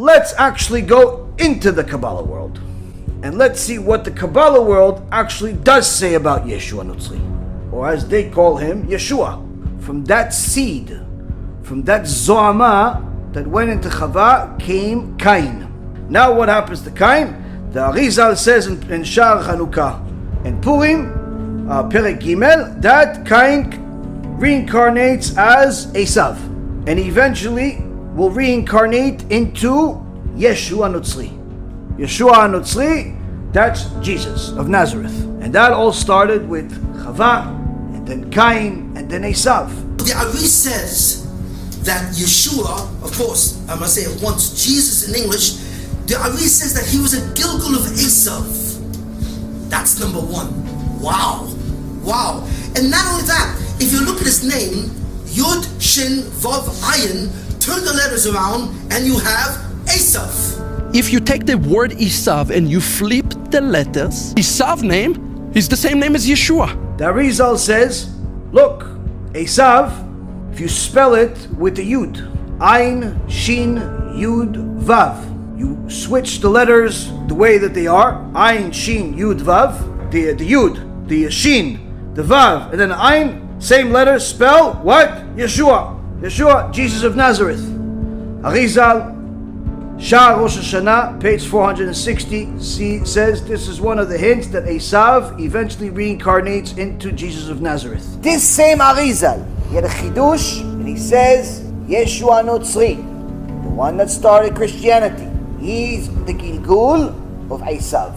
Let's actually go into the Kabbalah world. And let's see what the Kabbalah world actually does say about Yeshua Notzri. Or as they call him, Yeshua. From that seed, from that Zohama that went into Chava, came Cain. Now what happens to Cain? The Arizal says in Shar Chanukah and Purim, Perek Gimel, that Cain reincarnates as Esav. And eventually will reincarnate into Yeshua Notzri. Yeshua Notzri, that's Jesus of Nazareth. And that all started with Chava, and then Cain, and then Esav. The Ari says that Yeshua, of course, I'm going to say it once, Jesus in English, the Ari says that he was a Gilgul of Esav. That's number one. Wow. Wow. And not only that, if you look at his name, Yud, Shin, Vav, Ayin, turn the letters around and you have Esav. If you take the word Esav and you flip the letters, Esav name is the same name as Yeshua. The Arizal says, look, Esav, if you spell it with the Yud, Ayin, Shin, Yud, Vav. You switch the letters the way that they are, Ayin, Shin, Yud, Vav, the Yud, the Shin, the Vav, and then Ayin, same letters, spell what? Yeshua. Yeshua, Jesus of Nazareth. Arizal, Shah Rosh Hashanah, page 460, says this is one of the hints that Esav eventually reincarnates into Jesus of Nazareth. This same Arizal, he had a chidush, and he says, Yeshua Notzri, the one that started Christianity, he's the Gilgul of Esav,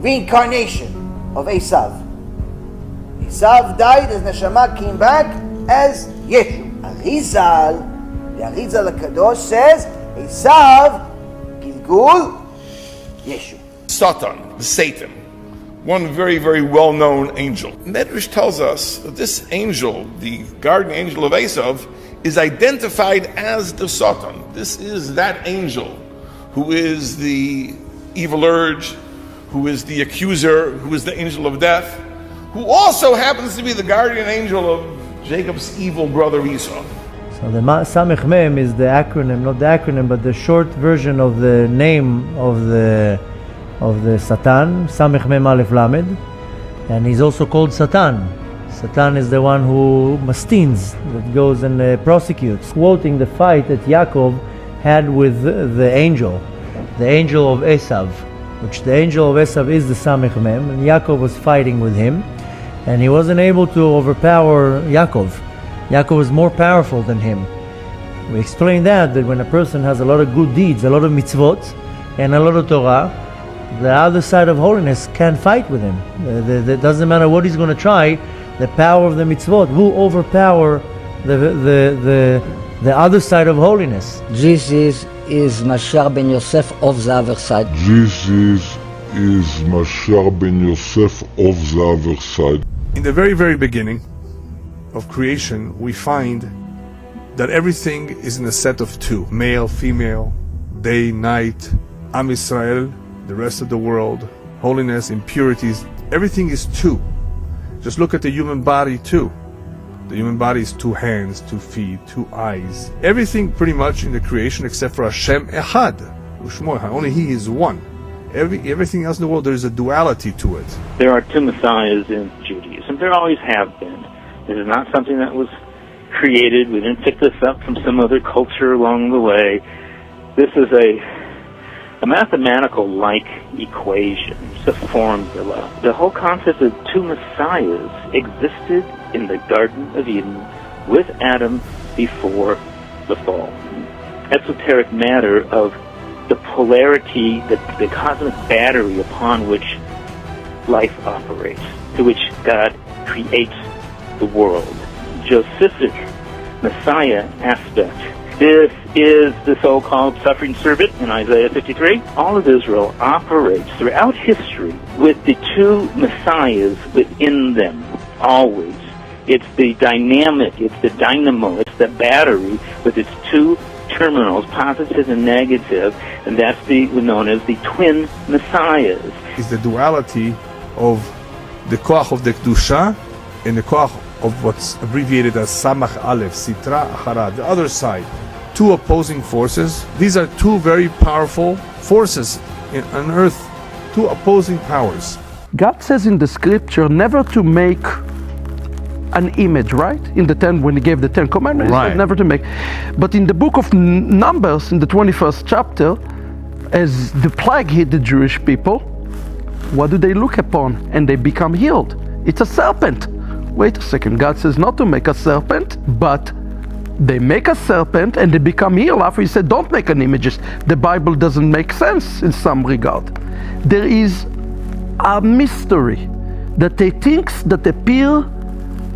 reincarnation of Esav. Esav died, as Neshama came back as Yeshua. Arizal, the Arizal HaKadosh says, Esav, Gilgul, Yeshua. Satan, Satan, one very, very well-known angel. Medrash tells us that this angel, the guardian angel of Esav, is identified as the Satan. This is that angel who is the evil urge, who is the accuser, who is the angel of death, who also happens to be the guardian angel of Jacob's evil brother Esau. So the Samech Mem is the acronym, not the acronym, but the short version of the name of the Satan, Samech Mem Aleph Lamed, and he's also called Satan. Satan is the one who mastins, that goes and prosecutes, quoting the fight that Yaakov had with the angel of Esav, which the angel of Esav is the Samech Mem, and Yaakov was fighting with him, and he wasn't able to overpower Yaakov. Yaakov was more powerful than him. We explained that when a person has a lot of good deeds, a lot of mitzvot, and a lot of Torah, the other side of holiness can't fight with him. It doesn't matter what he's going to try, the power of the mitzvot will overpower the other side of holiness. Jesus is Mashiach ben Yosef of the other side. Jesus is Mashiach ben Yosef of the other side. In the very, very beginning of creation, we find that everything is in a set of two: male, female, day, night, Am Yisrael, the rest of the world, holiness, impurities. Everything is two. Just look at the human body too. The human body is two hands, 2 feet, 2 eyes. Everything pretty much in the creation except for Hashem Echad, Ushmo Echad. Only He is one. Everything else in the world, there is a duality to it. There are two messiahs in Judaism. There always have been. This is not something that was created. We didn't pick this up from some other culture along the way. This is a mathematical-like equation. It's a formula. The whole concept of two messiahs existed in the Garden of Eden with Adam before the fall. Esoteric matter of the polarity, the cosmic battery upon which life operates, to which God creates the world. Josephic Messiah aspect. This is the so-called suffering servant in Isaiah 53. All of Israel operates throughout history with the two messiahs within them, always. It's the dynamic, it's the dynamo, it's the battery with its two terminals, positive and negative, and that's known as the twin messiahs. It's the duality of the koach of the Kedusha and the koach of what's abbreviated as Samach Aleph, Sitra Achara, the other side. two opposing forces. These are two very powerful forces on earth, two opposing powers. God says in the scripture never to make an image, right? In the 10, when he gave the 10 commandments, Right. never to make. But in the book of Numbers, in the 21st chapter, as the plague hit the Jewish people, what do they look upon? And they become healed. It's a serpent. Wait a second, God says not to make a serpent, but they make a serpent and they become healed. After he said don't make an image, the Bible doesn't make sense in some regard. There is a mystery that they think that appear,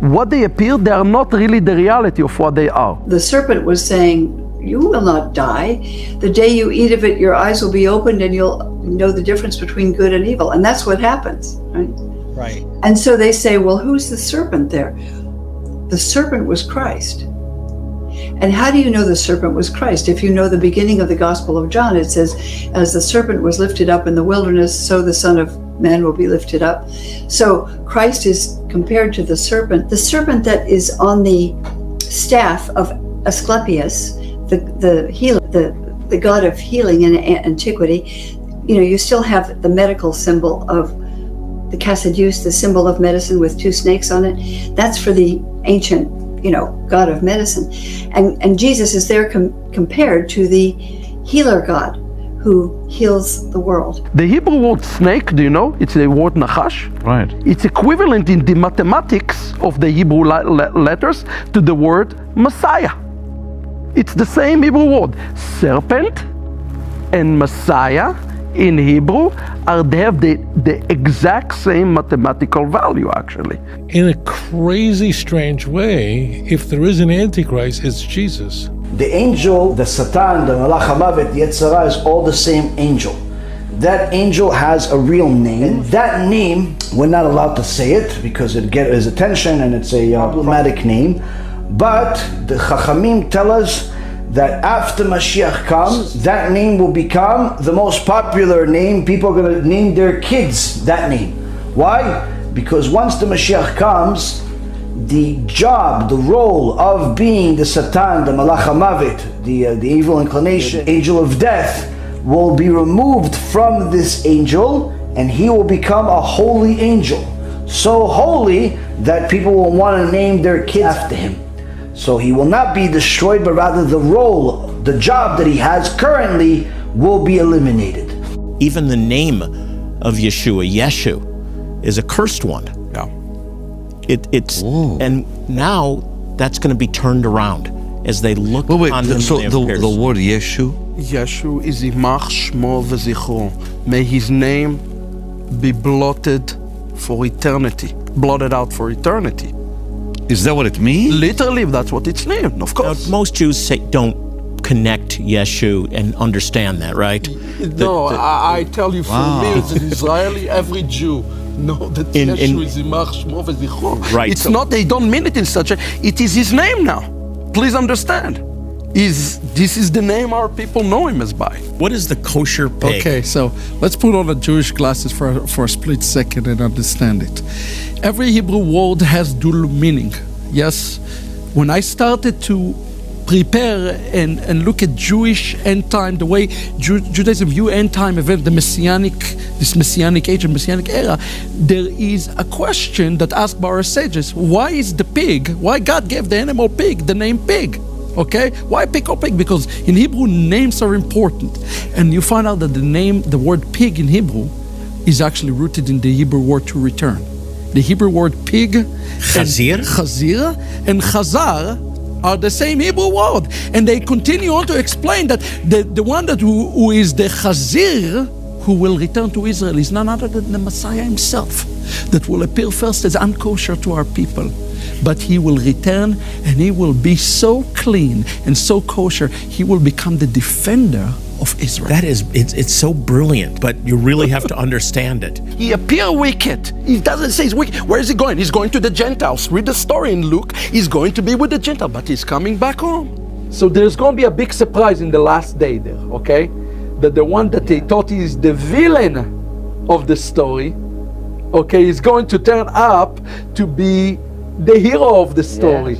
what they appear, they are not really the reality of what they are. The serpent was saying, you will not die. The day you eat of it, your eyes will be opened and you'll know the difference between good and evil. And that's what happens, right? Right. And so they say, well, who's the serpent there? The serpent was Christ. And how do you know the serpent was Christ? If you know the beginning of the Gospel of John, it says, as the serpent was lifted up in the wilderness, so the Son of Man will be lifted up. So Christ is compared to the serpent that is on the staff of Asclepius, the healer, the god of healing in antiquity. You know, you still have the medical symbol of the Cassideus, the symbol of medicine with two snakes on it. That's for the ancient, god of medicine. And Jesus is there compared to the healer God who heals the world. The Hebrew word snake, do you know? It's the word nachash. Right. It's equivalent in the mathematics of the Hebrew letters to the word Messiah. It's the same Hebrew word. Serpent and Messiah in Hebrew they have the exact same mathematical value, actually. In a crazy, strange way, if there is an Antichrist, it's Jesus. The angel, the Satan, the Malach HaMavet, the Yetzirah is all the same angel. That angel has a real name. And that name, we're not allowed to say it because it gets his attention and it's a problematic name. But the Chachamim tell us that after Mashiach comes, that name will become the most popular name. People are going to name their kids that name. Why? Because once the Mashiach comes, the job, the role of being the Satan, the Malach HaMavet, the evil inclination, angel of death, will be removed from this angel and he will become a holy angel. So holy that people will want to name their kids after him. So he will not be destroyed, but rather the role, the job that he has currently will be eliminated. Even the name of Yeshua, Yeshu, is a cursed one. Yeah. And now that's going to be turned around as they look on him. So the word Yeshu? Yeshu is Imach Shmo V'Zichro. May his name be blotted for eternity, blotted out for eternity. Is that what it means? Literally, that's what it's named, of course. Now, most Jews don't connect Yeshu and understand that, right? No, I tell you, for me as an Israeli, every Jew know that Yeshu is Imach Shmo V'Zichro. Right. It's not, they don't mean it in such a, it is his name now. Please understand. This is the name our people know him as by. What is the kosher pig? Okay, so let's put on the Jewish glasses for a split second and understand it. Every Hebrew word has dual meaning. Yes, when I started to prepare and look at Jewish end time, the way Judaism view end time event, this messianic age and messianic era, there is a question that asked by our sages: why is the pig? Why God gave the animal pig the name pig? Okay, why pig or pig? Because in Hebrew names are important, and you find out that the word pig in Hebrew is actually rooted in the Hebrew word to return. The Hebrew word pig, chazir and chazar are the same Hebrew word, and they continue on to explain that the one who is the chazir, who will return to Israel, is none other than the Messiah himself, that will appear first as unkosher to our people. But he will return and he will be so clean and so kosher, he will become the defender of Israel. It's so brilliant, but you really have to understand it. He appears wicked. He doesn't say he's wicked. Where is he going? He's going to the Gentiles. Read the story in Luke. He's going to be with the Gentiles, but he's coming back home. So there's going to be a big surprise in the last day there, okay? That the one that they thought is the villain of the story, okay, is going to turn up to be the hero of the story.